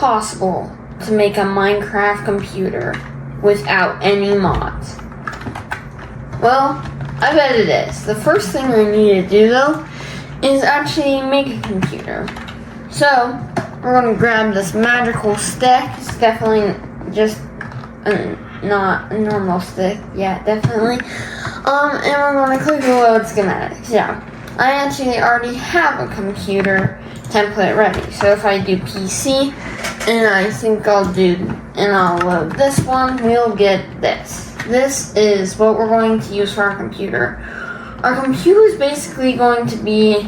possible to make a Minecraft computer without any mods? Well, I bet it is. The first thing I need to do though is actually make a computer. So we're going to grab this magical stick. It's definitely just not a normal stick. Yeah, definitely. And we're going to click load schematics. Yeah, I actually already have a computer template ready. So if I do PC, and I think I'll load this one, we'll get this. This is what we're going to use for our computer. Our computer is basically going to be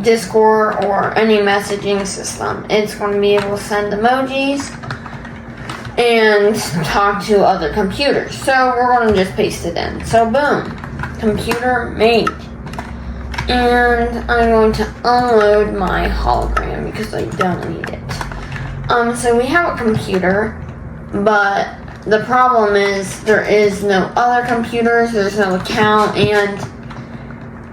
Discord or any messaging system. It's going to be able to send emojis and talk to other computers. So we're going to just paste it in. So boom, computer made. And I'm going to unload my hologram because I don't need it. So we have a computer, but the problem is there is no other computers, there's no account, and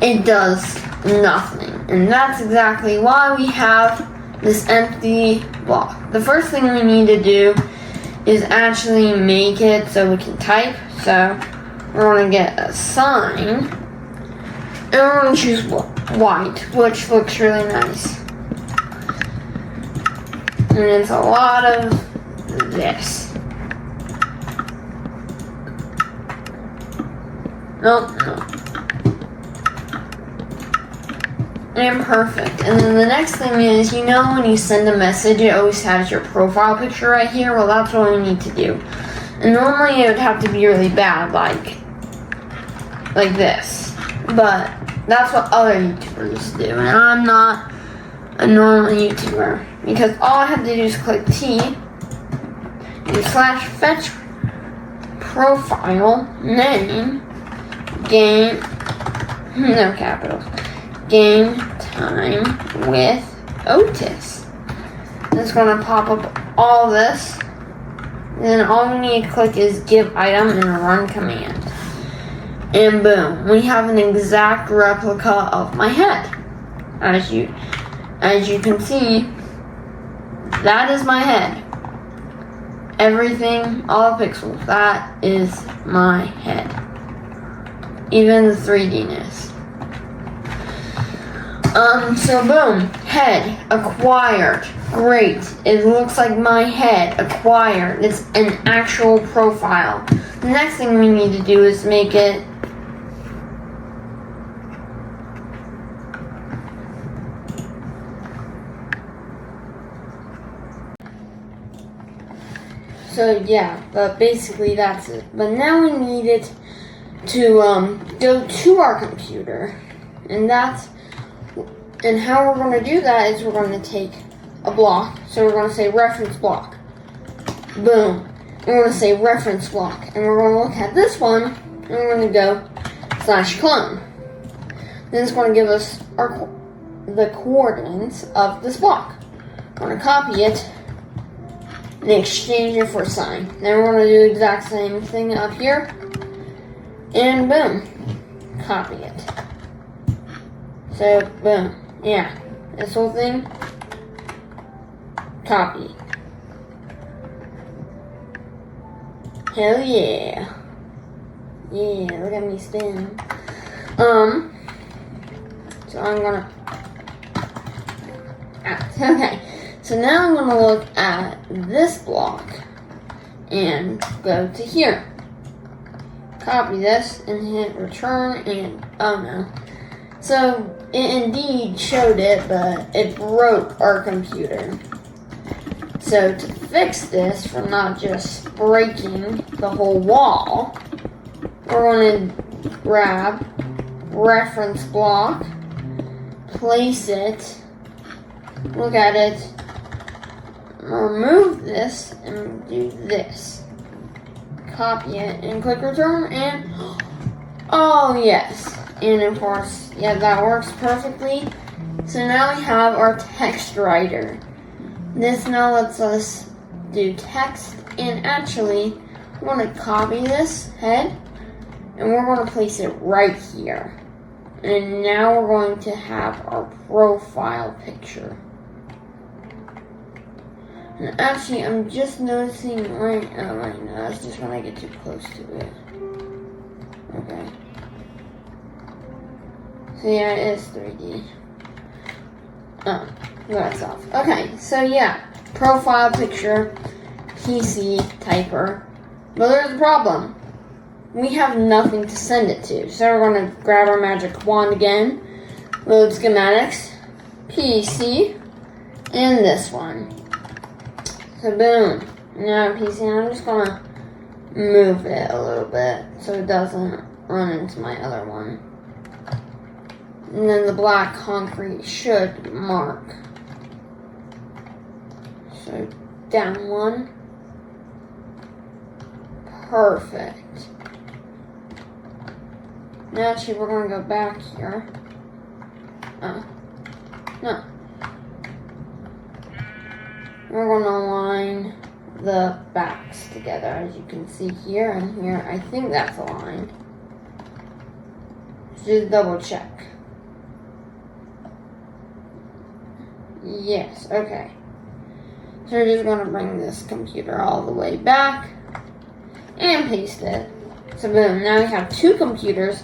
it does nothing. And that's exactly why we have this empty block. The first thing we need to do is actually make it so we can type. So we're going to get a sign, and we're going to choose white, which looks really nice. And it's a lot of this. No. And perfect. And then the next thing is, you know when you send a message, it always has your profile picture right here? Well, that's what we need to do. And normally it would have to be really bad, like this. But that's what other YouTubers do. And I'm not a normal YouTuber. Because all I have to do is click T, do /fetch profile name, game, no capitals, game time with Otis. It's going to pop up all this. Then all we need to click is give item and run command. And boom, we have an exact replica of my head. As you can see, that is my head. Everything, all the pixels, that is my head. Even the 3D-ness. So boom, head, acquired, great. It looks like my head, acquired. It's an actual profile. The next thing we need to do is make it so yeah, but basically that's it. But now we need it to go to our computer, and how we're going to do that is we're going to take a block. So we're going to say reference block. Boom. And we're going to say reference block, and we're going to look at this one, and we're going to go /clone. Then it's going to give us the coordinates of this block. We're going to copy it and exchange it for a sign. Then we're going to do the exact same thing up here. And boom. Copy it. So, boom. Yeah. This whole thing. Copy. Hell yeah. Yeah, look at me spin. So I'm gonna... Okay. So now I'm going to look at this block and go to here. Copy this and hit return, and oh no. So it indeed showed it, but it broke our computer. So to fix this from not just breaking the whole wall, we're going to grab reference block, place it, look at it, remove this, and do this. Copy it and click return, and oh yes. And of course, yeah, that works perfectly. So now we have our text writer. This now lets us do text, and actually, we're going to copy this head, and we're going to place it right here. And now we're going to have our profile picture. And actually, I'm just noticing right now, it's just when I get too close to it. Okay. So yeah, it is 3D. Oh, that's off. Okay, so yeah, profile picture, PC, typer. But there's a problem. We have nothing to send it to. So we're going to grab our magic wand again, load schematics, PC, and this one. So boom. Now PC, and I'm just going to move it a little bit so it doesn't run into my other one. And then the black concrete should mark. So down one. Perfect. Now actually we're going to go back here. Oh. No. We're going to align the backs together, as you can see here and here. I think that's aligned. Just double check. Yes, okay. So we're just going to bring this computer all the way back and paste it. So boom, now we have two computers.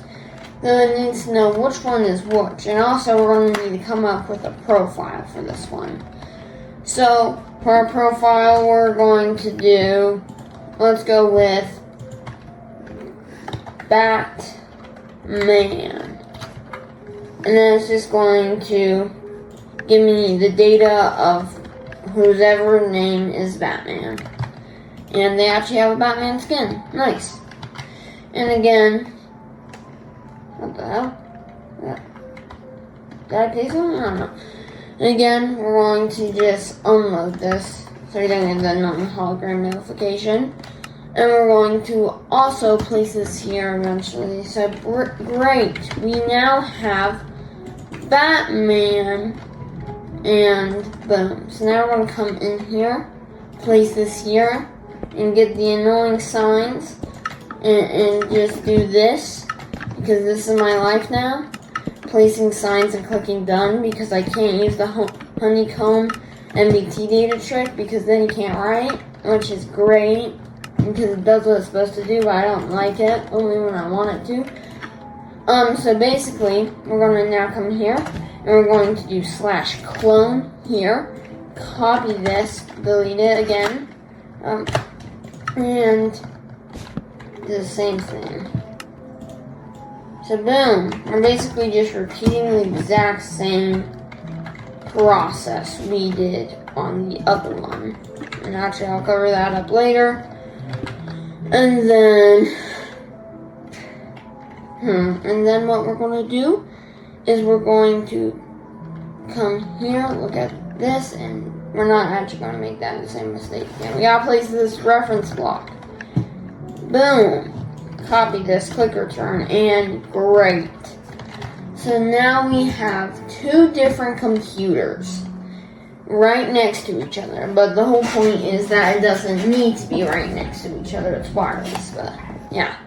Then it needs to know which one is which. And also we're going to need to come up with a profile for this one. So for our profile we're going to do, let's go with Batman. And then it's just going to give me the data of whoever name is Batman. And they actually have a Batman skin. Nice. And again, what the hell? Did I paste one? I don't know. And again, we're going to just unload this so we don't get the non-hologram notification. And we're going to also place this here eventually. So great. We now have Batman. And boom. So now we're going to come in here, place this here, and get the annoying signs, and just do this, because this is my life now. Placing signs and clicking done, because I can't use the honeycomb MBT data trick, because then you can't write, which is great, because it does what it's supposed to do, but I don't like it, only when I want it to. So basically, we're going to now come here, and we're going to do /clone here, copy this, delete it again, and do the same thing. So boom, we're basically just repeating the exact same process we did on the other one. And actually I'll cover that up later. And then what we're going to do is we're going to come here, look at this, and we're not actually going to make that same mistake again. We got to place this reference block. Boom. Copy this, click return, and great. So now we have two different computers right next to each other. But the whole point is that it doesn't need to be right next to each other. It's wireless, but yeah.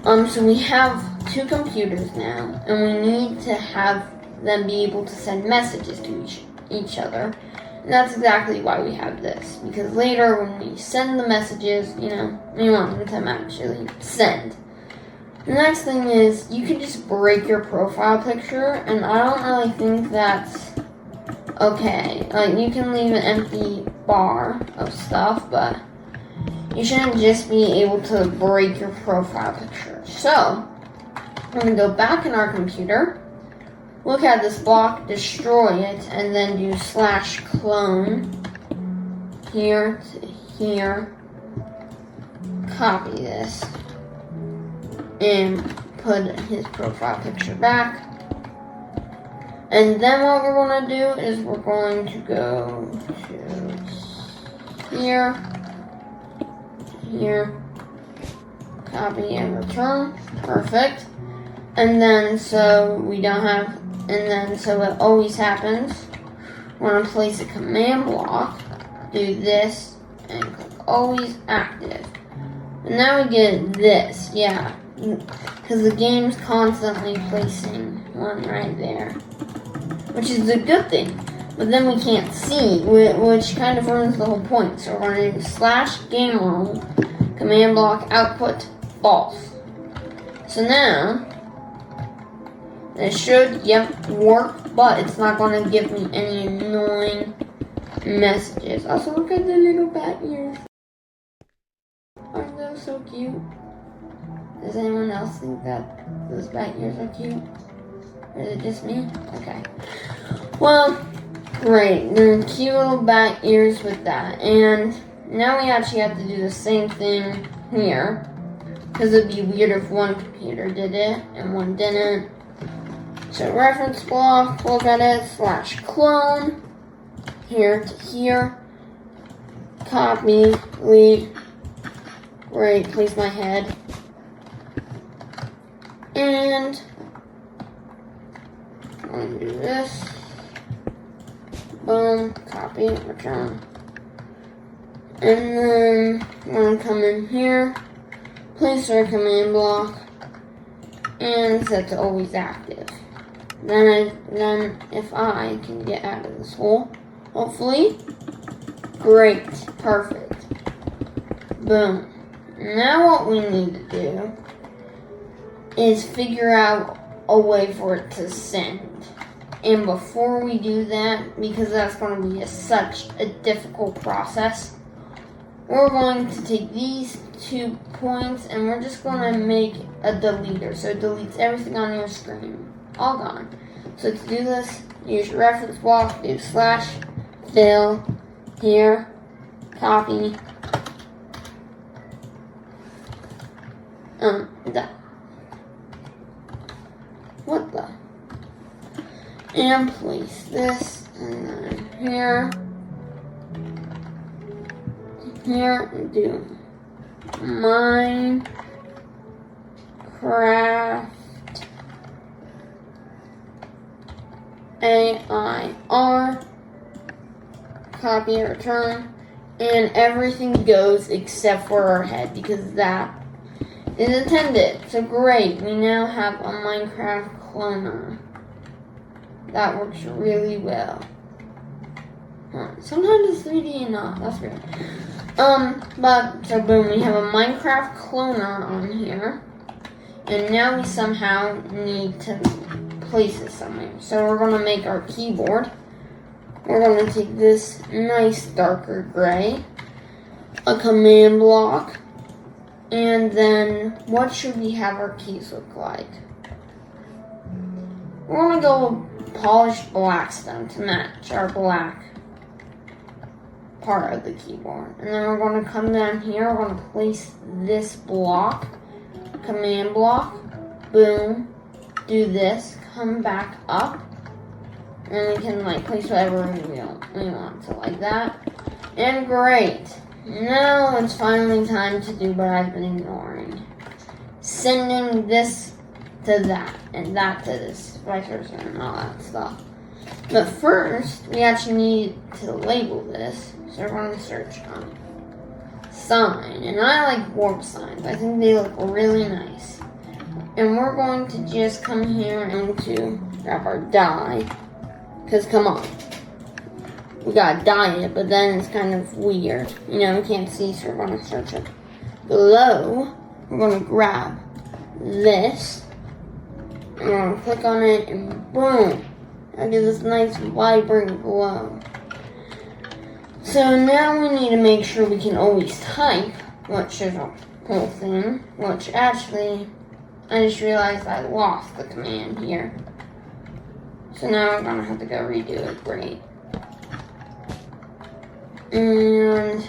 So we have two computers now, and we need to have them be able to send messages to each other. And that's exactly why we have this, because later when we send the messages, we want them to actually send. The next thing is, you can just break your profile picture, and I don't really think that's okay. Like, you can leave an empty bar of stuff, but you shouldn't just be able to break your profile picture. So, we're going to go back in our computer, look at this block, destroy it, and then do /clone here to here, copy this, and put his profile picture back. And then what we're going to do is we're going to go to here, copy and return, perfect. And then so we don't have, and then so it always happens, we're going to place a command block, do this, and click always active. And now we get this, yeah, because the game's constantly placing one right there, which is a good thing. but then we can't see, which kind of ruins the whole point. So we're going to do /game role, command block output false. So now, it should, work, but it's not going to give me any annoying messages. Also, look at the little bat ears. Aren't those so cute? Does anyone else think that those bat ears are cute? Or is it just me? Okay. Well, great. They're cute little bat ears with that. And now we actually have to do the same thing here. Because it'd be weird if one computer did it and one didn't. So reference block, look at it, /clone, here to here, copy, delete, great, place my head, and I'm going to do this, boom, copy, return, and then I'm going to come in here, place our command block, and set to always active. Then if I can get out of this hole, hopefully, great, perfect, boom. Now what we need to do is figure out a way for it to send. And before we do that, because that's going to be such a difficult process, we're going to take these 2 points and we're just going to make a deleter. So it deletes everything on your screen. All gone. So to do this, use your reference block, do /fill, here, copy, that. What the? And place this, and then here, and do Minecraft AIR, copy, return, and everything goes except for our head because that is intended. So great, we now have a Minecraft cloner. That works really well. Sometimes it's 3D and not, that's weird. So boom, we have a Minecraft cloner on here. And now we somehow need to place it somewhere. So we're going to make our keyboard. We're going to take this nice darker gray, a command block, and then what should we have our keys look like? We're going to go with polished blackstone to match our black part of the keyboard. And then we're going to come down here, we're going to place this block, command block, boom, do this, come back up, and we can place whatever we want, so like that, and great. Now it's finally time to do what I've been ignoring. Sending this to that, and that to this, vice versa, and all that stuff. But first, we actually need to label this, so we're going to search on sign, and I like warp signs. I think they look really nice. And we're going to just come here and to grab our die, because come on, we gotta dye it, but then it's kind of weird. We can't see, so we're going to search it. Below, we're going to grab this, and we're going to click on it, and boom, I get this nice vibrant glow. So now we need to make sure we can always type, which is a whole thing, which actually, I just realized I lost the command here. So now I'm gonna have to go redo it, great. And,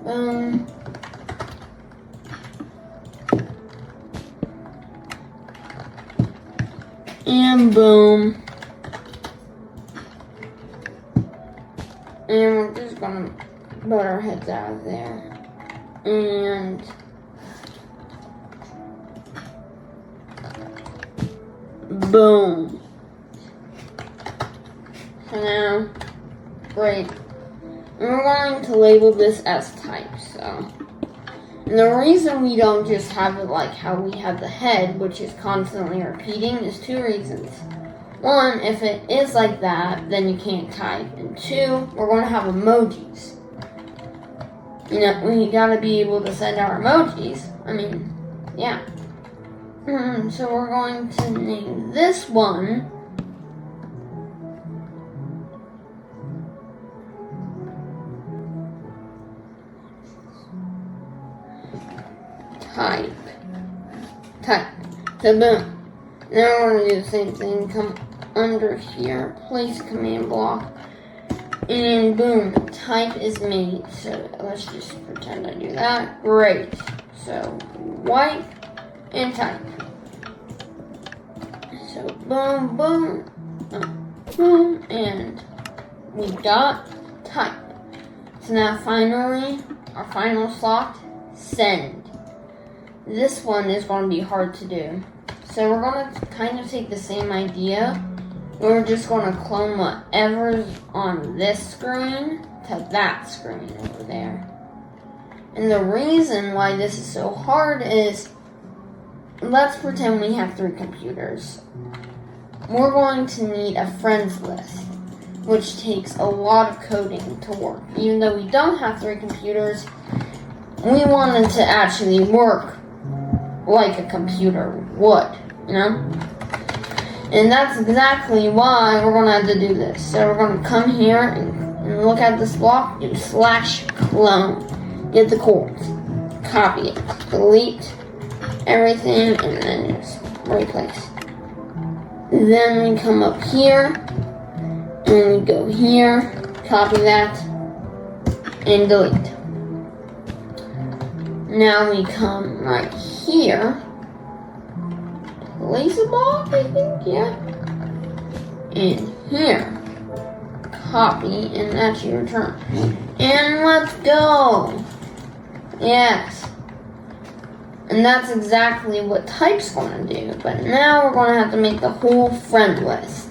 boom. And boom. And we're just gonna butt our heads out of there. And boom. So now, great. And we're going to label this as type, so. And the reason we don't just have it like how we have the head, which is constantly repeating, is 2 reasons. one, if it is like that, then you can't type. And two, we're going to have emojis. You know, we gotta be able to send our emojis. I mean, yeah. So we're going to name this one type. So boom. Now we're going to do the same thing. Come under here, place a command block, and boom, type is made. So let's just pretend I do that. Great. So wipe and type. So boom, boom, boom, and we got type. So now finally, our final slot, send. This one is going to be hard to do. So we're going to kind of take the same idea. We're just going to clone whatever's on this screen to that screen over there. And the reason why this is so hard is, let's pretend we have 3 computers. We're going to need a friends list, which takes a lot of coding to work. Even though we don't have 3 computers, we wanted to actually work like a computer would, you know? And that's exactly why we're going to have to do this. So we're going to come here and look at this block, do /clone, get the codes, copy it, delete everything, and then just replace. Then we come up here, and we go here, copy that, and delete. Now we come right here, place a block, I think, yeah, and here, copy, and actually return. And let's go! Yes. And that's exactly what type's going to do. But now we're going to have to make the whole friend list.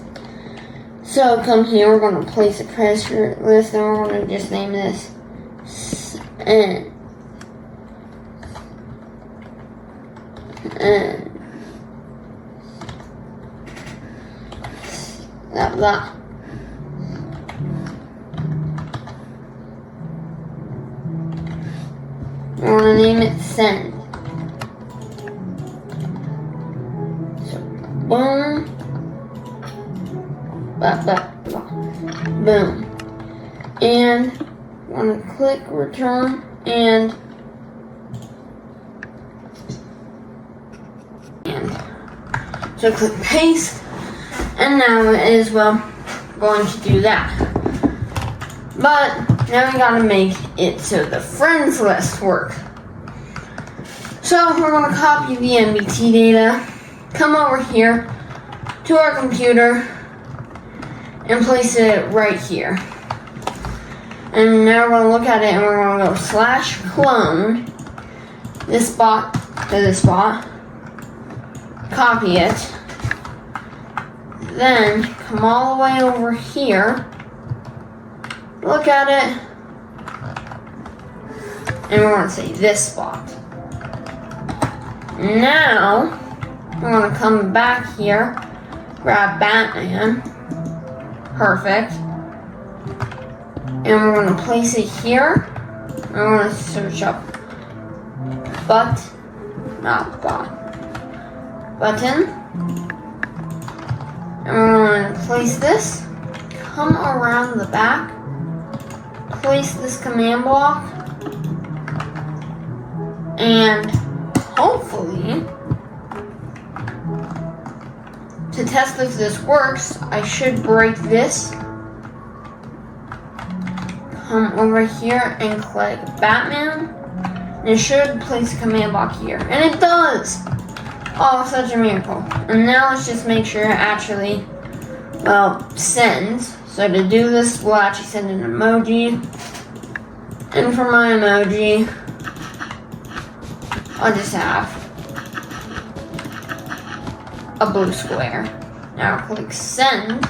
So come here, we're going to place a treasure list, and we're going to just name this N. Blah blah. I want to name it send. So boom, blah blah blah, boom, and I want to click return and. So click paste, and now it is, well, going to do that. But now we gotta make it so the friends list work. So we're gonna copy the NBT data, come over here to our computer, and place it right here. And now we're gonna look at it, and we're gonna go /clone this spot to this spot. Copy it, then come all the way over here, look at it, and we're going to say this spot. Now, we're going to come back here, grab Batman, perfect, and we're going to place it here, and we're going to search up button, and we're going to place this, come around the back, place this command block, and hopefully, to test if this works, I should break this, come over here and click Batman, and it should place a command block here, and it does! Oh, such a miracle. And now let's just make sure it actually, well, sends. So to do this, we'll actually send an emoji. And for my emoji, I'll just have a blue square. Now click send.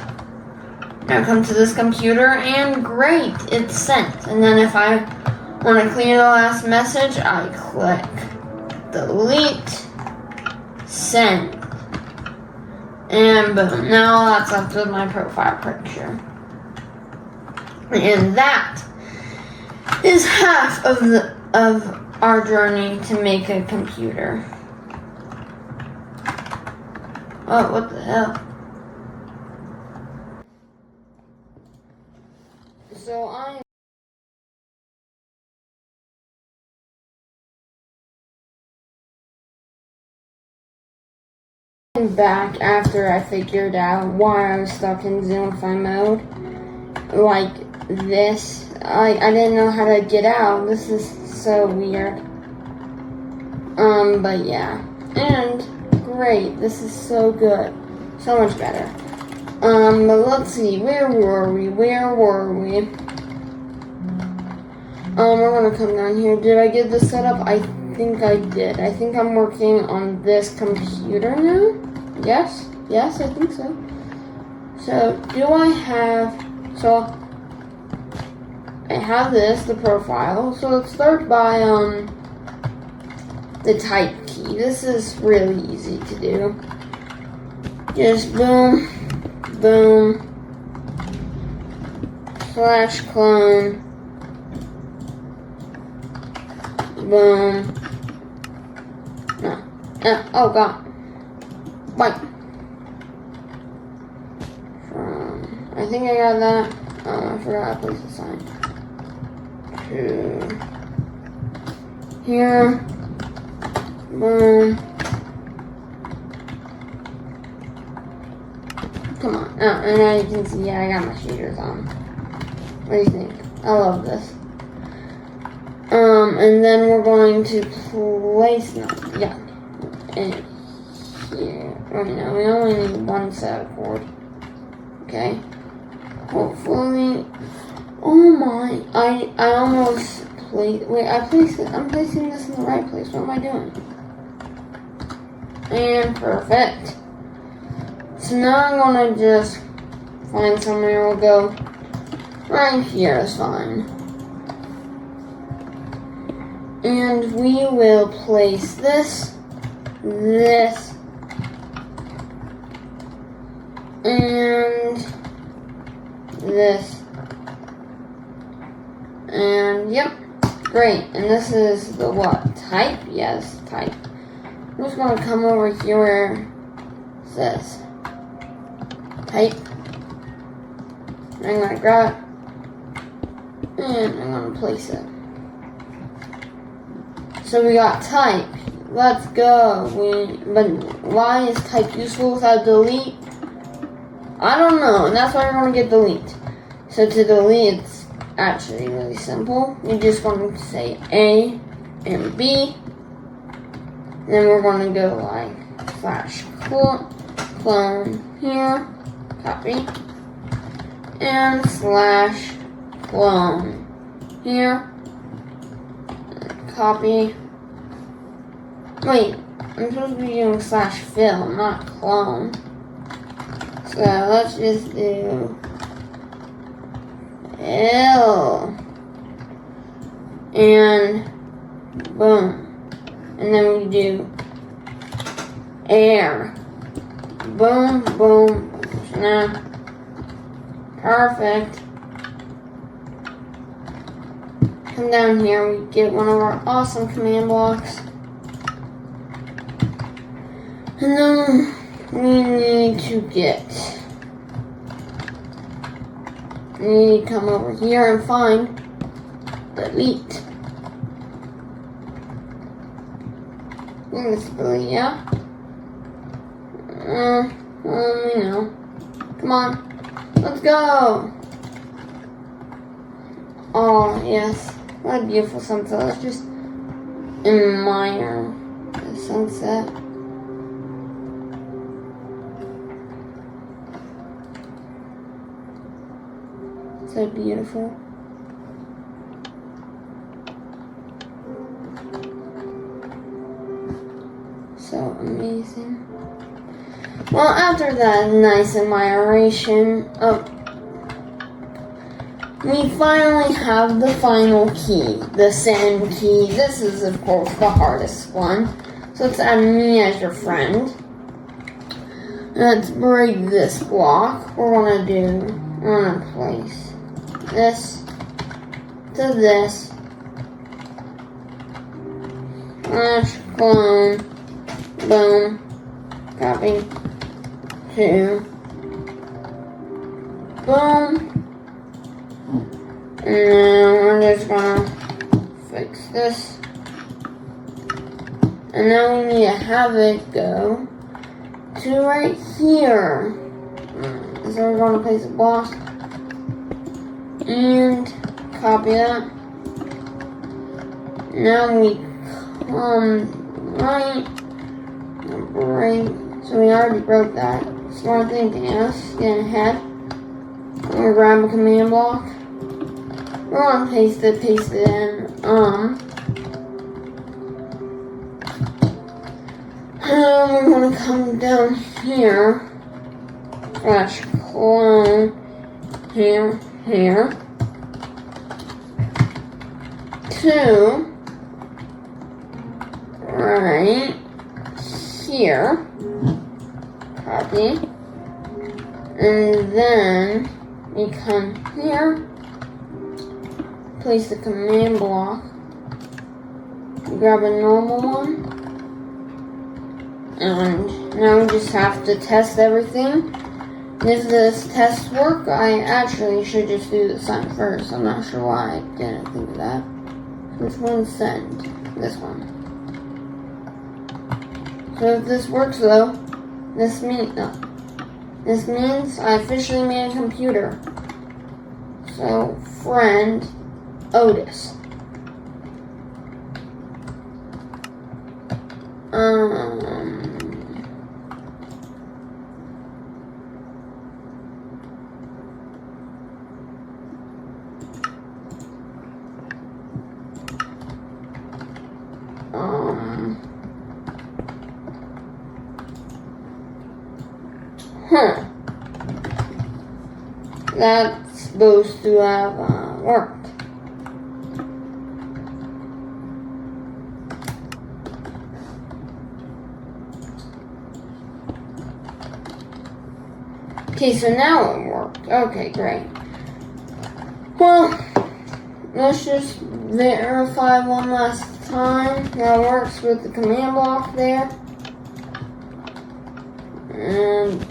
Now come to this computer, and great, it's sent. And then if I want to clear the last message, I click delete, send, And boom, now that's up to my profile picture. And that is half of our journey to make a computer. Oh, what the hell? So I'm back after I figured out why I was stuck in Zoomify mode. Like this. I didn't know how to get out. This is so weird. But yeah. And great. This is so good. So much better. But let's see. Where were we? We're gonna come down here. Did I get this set up? I think I did. I think I'm working on this computer now. Yes, I think so. So, I have this, the profile. So let's start by, the type key. This is really easy to do. Just boom, boom, /clone, boom. No. Oh god. Wait. I think I got that. Oh, I forgot to place the sign. To here. Boom. Come on. Oh, and now you can see, yeah, I got my shaders on. What do you think? I love this. And then we're going to place, and here. Oh, no, we only need one set of cord. Okay. Hopefully. Oh my! I almost placed. Wait, I'm placing this in the right place. What am I doing? And perfect. So now I'm gonna just find somewhere. We'll go right here. Is fine. And we will place this, and this, and yep, great. And this is the what? Type? Yes, type. I'm just gonna come over here where it says type. I'm gonna grab it, and I'm gonna place it. So we got type. Let's go. But why is type useful without delete? I don't know, and that's why we're going to get delete. So to delete, it's actually really simple. You're just going to say A and B. Then we're going to go like /clone here, copy, and /clone here, copy. Wait, I'm supposed to be doing /fill, not clone. So let's just do L and boom. And then we do air. Boom, boom. Now, perfect. Come down here, we get one of our awesome command blocks. And then we need to come over here and find delete. Delete, yeah. You know. Come on. Let's go. Oh, yes. What a beautiful sunset. Let's just admire the sunset. So beautiful. So amazing. Well, after that nice admiration, we finally have the final key, the send key. This is, of course, the hardest one. So let's add me as your friend. Let's break this block. We're gonna place this to this. Slash clone. Boom. Copy. 2. Boom. And then we're just gonna fix this. And now we need to have it go to right here. So we're going to place a block and copy that. Now we come right, so we already broke that. Smart thinking, yes, getting ahead. I'm going to grab a command block. We're going to paste it in. And we're going to come down here. Slash clone. Here. To right here. Copy. And then we come here. Place the command block. Grab a normal one. And now we just have to test everything. Does this test work? I actually should just do the sign first. I'm not sure why I didn't think of that. Which one's send? This one. So if this works though, this means I officially made a computer. So friend Otis. That's supposed to have worked. Okay, so now it worked. Okay, great. Well, let's just verify one last time that it works with the command block there. And,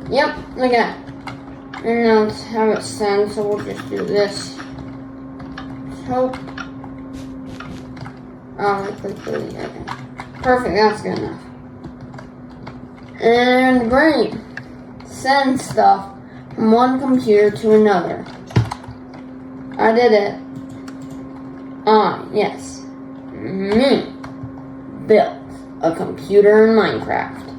yep, look at it. And now let's have it send, so we'll just do this. Hope. Oh, click delete. Okay. Perfect, that's good enough. And great. Send stuff from one computer to another. I did it. Yes. Me built a computer in Minecraft.